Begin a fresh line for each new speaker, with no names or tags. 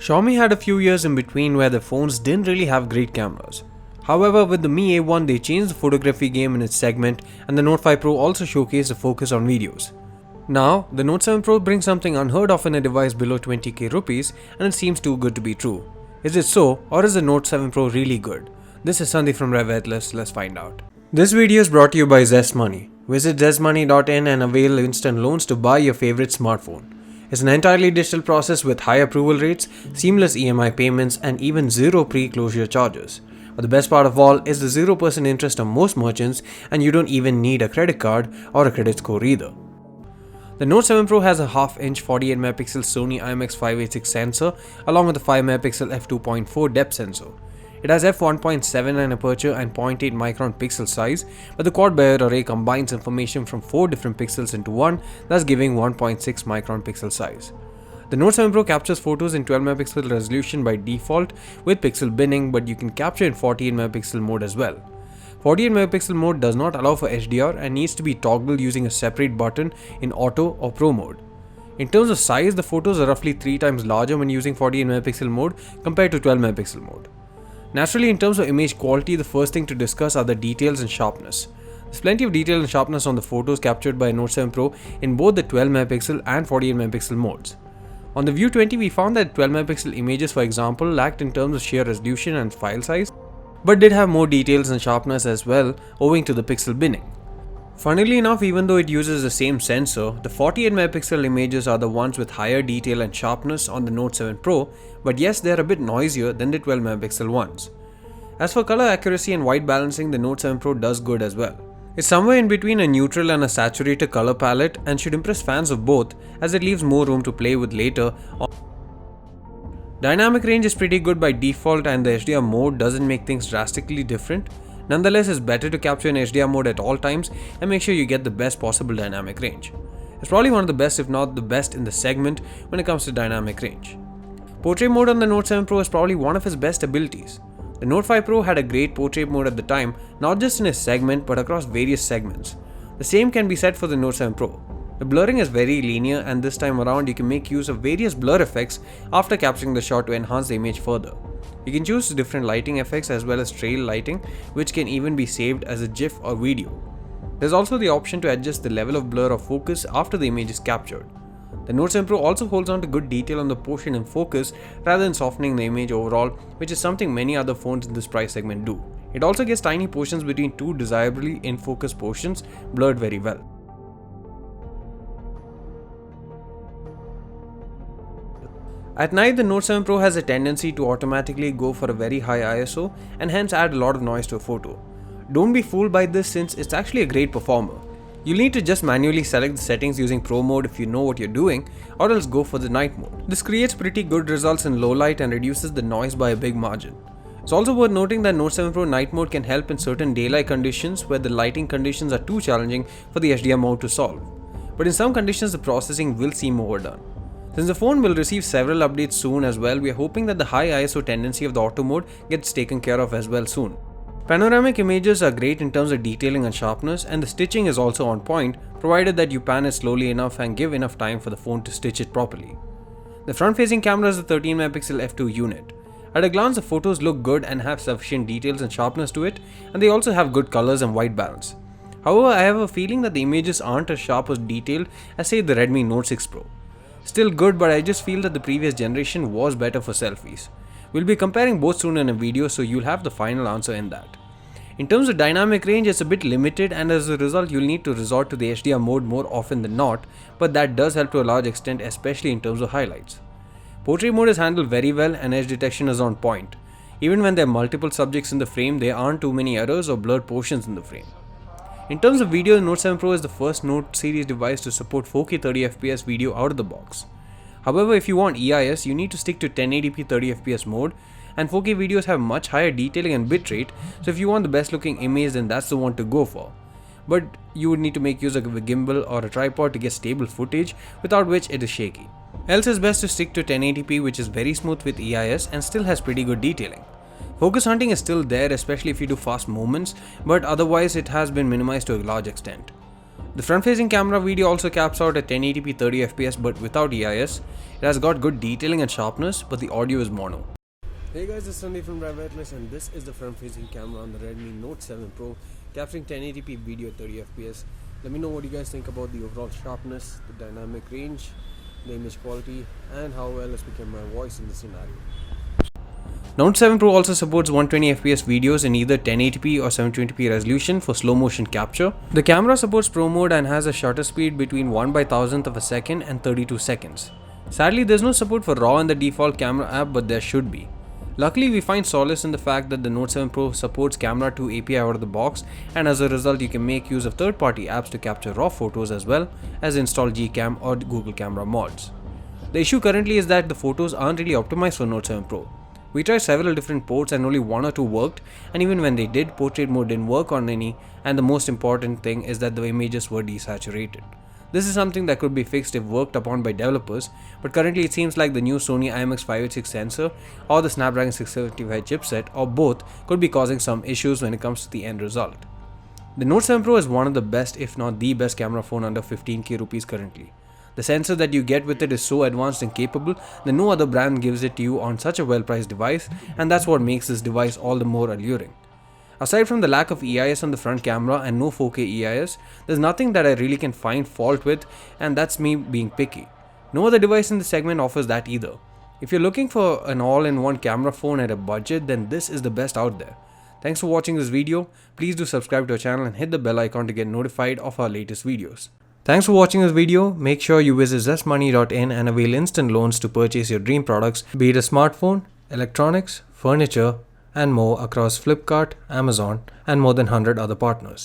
Xiaomi had a few years in between where their phones didn't really have great cameras. However, with the Mi A1 they changed the photography game in its segment, and the Note 5 Pro also showcased a focus on videos. Now, the Note 7 Pro brings something unheard of in a device below 20k rupees, and it seems too good to be true. Is it so, or is the Note 7 Pro really good? This is Sandeep from RevAtlas, let's find out. This video is brought to you by Zest Money. Visit zestmoney.in and avail instant loans to buy your favorite smartphone. It's an entirely digital process with high approval rates, seamless EMI payments, and even zero pre-closure charges. But the best part of all is the 0% interest on most merchants, and you don't even need a credit card or a credit score either. The Note 7 Pro has a half-inch 48MP Sony IMX586 sensor along with a 5MP f2.4 depth sensor. It has f1.79 aperture and 0.8 micron pixel size, but the quad biot array combines information from 4 different pixels into one, thus giving 1.6 micron pixel size. The Note 7 Pro captures photos in 12MP resolution by default with pixel binning, but you can capture in 48MP mode as well. 48MP mode does not allow for HDR and needs to be toggled using a separate button in auto or pro mode. In terms of size, the photos are roughly 3 times larger when using 48MP mode compared to 12MP mode. Naturally, in terms of image quality, the first thing to discuss are the details and sharpness. There's plenty of detail and sharpness on the photos captured by Note 7 Pro in both the 12MP and 48MP modes. On the View 20, we found that 12MP images, for example, lacked in terms of sheer resolution and file size, but did have more details and sharpness as well, owing to the pixel binning. Funnily enough, even though it uses the same sensor, the 48MP images are the ones with higher detail and sharpness on the Note 7 Pro, but yes, they are a bit noisier than the 12MP ones. As for color accuracy and white balancing, the Note 7 Pro does good as well. It's somewhere in between a neutral and a saturated color palette and should impress fans of both, as it leaves more room to play with later on. Dynamic range is pretty good by default, and the HDR mode doesn't make things drastically different. Nonetheless, it's better to capture in HDR mode at all times and make sure you get the best possible dynamic range. It's probably one of the best, if not the best, in the segment when it comes to dynamic range. Portrait mode on the Note 7 Pro is probably one of its best abilities. The Note 5 Pro had a great portrait mode at the time, not just in its segment but across various segments. The same can be said for the Note 7 Pro. The blurring is very linear, and this time around you can make use of various blur effects after capturing the shot to enhance the image further. You can choose different lighting effects as well as trail lighting, which can even be saved as a GIF or video. There's also the option to adjust the level of blur or focus after the image is captured. The Note 7 Pro also holds on to good detail on the portion in focus rather than softening the image overall, which is something many other phones in this price segment do. It also gets tiny portions between two desirably in focus portions blurred very well. At night, the Note 7 Pro has a tendency to automatically go for a very high ISO and hence add a lot of noise to a photo. Don't be fooled by this, since it's actually a great performer. You'll need to just manually select the settings using Pro mode if you know what you're doing, or else go for the night mode. This creates pretty good results in low light and reduces the noise by a big margin. It's also worth noting that Note 7 Pro night mode can help in certain daylight conditions where the lighting conditions are too challenging for the HDR mode to solve. But in some conditions, the processing will seem overdone. Since the phone will receive several updates soon as well, we are hoping that the high ISO tendency of the auto mode gets taken care of as well soon. Panoramic images are great in terms of detailing and sharpness, and the stitching is also on point, provided that you pan it slowly enough and give enough time for the phone to stitch it properly. The front-facing camera is a 13MP f2 unit. At a glance, the photos look good and have sufficient details and sharpness to it, and they also have good colors and white balance. However, I have a feeling that the images aren't as sharp or detailed as, say, the Redmi Note 6 Pro. Still good, but I just feel that the previous generation was better for selfies. We'll be comparing both soon in a video, so you'll have the final answer in that. In terms of dynamic range, it's a bit limited, and as a result you'll need to resort to the HDR mode more often than not, but that does help to a large extent, especially in terms of highlights. Portrait mode is handled very well and edge detection is on point. Even when there are multiple subjects in the frame, there aren't too many errors or blurred portions in the frame. In terms of video, the Note 7 Pro is the first Note series device to support 4K 30fps video out of the box. However, if you want EIS, you need to stick to 1080p 30fps mode, and 4K videos have much higher detailing and bitrate, so if you want the best looking image, then that's the one to go for. But you would need to make use of a gimbal or a tripod to get stable footage, without which it is shaky. Else it's best to stick to 1080p, which is very smooth with EIS and still has pretty good detailing. Focus hunting is still there, especially if you do fast movements, but otherwise it has been minimized to a large extent. The front-facing camera video also caps out at 1080p 30fps but without EIS. It has got good detailing and sharpness, but the audio is mono. Hey guys, this is Sunday from RevAtlas and this is the front-facing camera on the Redmi Note 7 Pro, capturing 1080p video at 30fps. Let me know what you guys think about the overall sharpness, the dynamic range, the image quality, and how well it's become my voice in this scenario. Note 7 Pro also supports 120fps videos in either 1080p or 720p resolution for slow motion capture. The camera supports Pro mode and has a shutter speed between 1/1000th of a second and 32 seconds. Sadly, there's no support for RAW in the default camera app, but there should be. Luckily, we find solace in the fact that the Note 7 Pro supports Camera 2 API out of the box, and as a result, you can make use of third-party apps to capture RAW photos as well as install Gcam or Google Camera mods. The issue currently is that the photos aren't really optimized for Note 7 Pro. We tried several different ports and only one or two worked, and even when they did, portrait mode didn't work on any, and the most important thing is that the images were desaturated. This is something that could be fixed if worked upon by developers, but currently it seems like the new Sony IMX586 sensor or the Snapdragon 675 chipset or both could be causing some issues when it comes to the end result. The Note 7 Pro is one of the best, if not the best camera phone under 15k rupees currently. The sensor that you get with it is so advanced and capable that no other brand gives it to you on such a well-priced device, and that's what makes this device all the more alluring. Aside from the lack of EIS on the front camera and no 4K EIS, there's nothing that I really can find fault with, and that's me being picky. No other device in the segment offers that either. If you're looking for an all-in-one camera phone at a budget, then this is the best out there. Thanks for watching this video. Please do subscribe to our channel and hit the bell icon to get notified of our latest videos. Thanks for watching this video. Make sure you visit zestmoney.in and avail instant loans to purchase your dream products, be it a smartphone, electronics, furniture, and more across Flipkart, Amazon, and more than 100 other partners.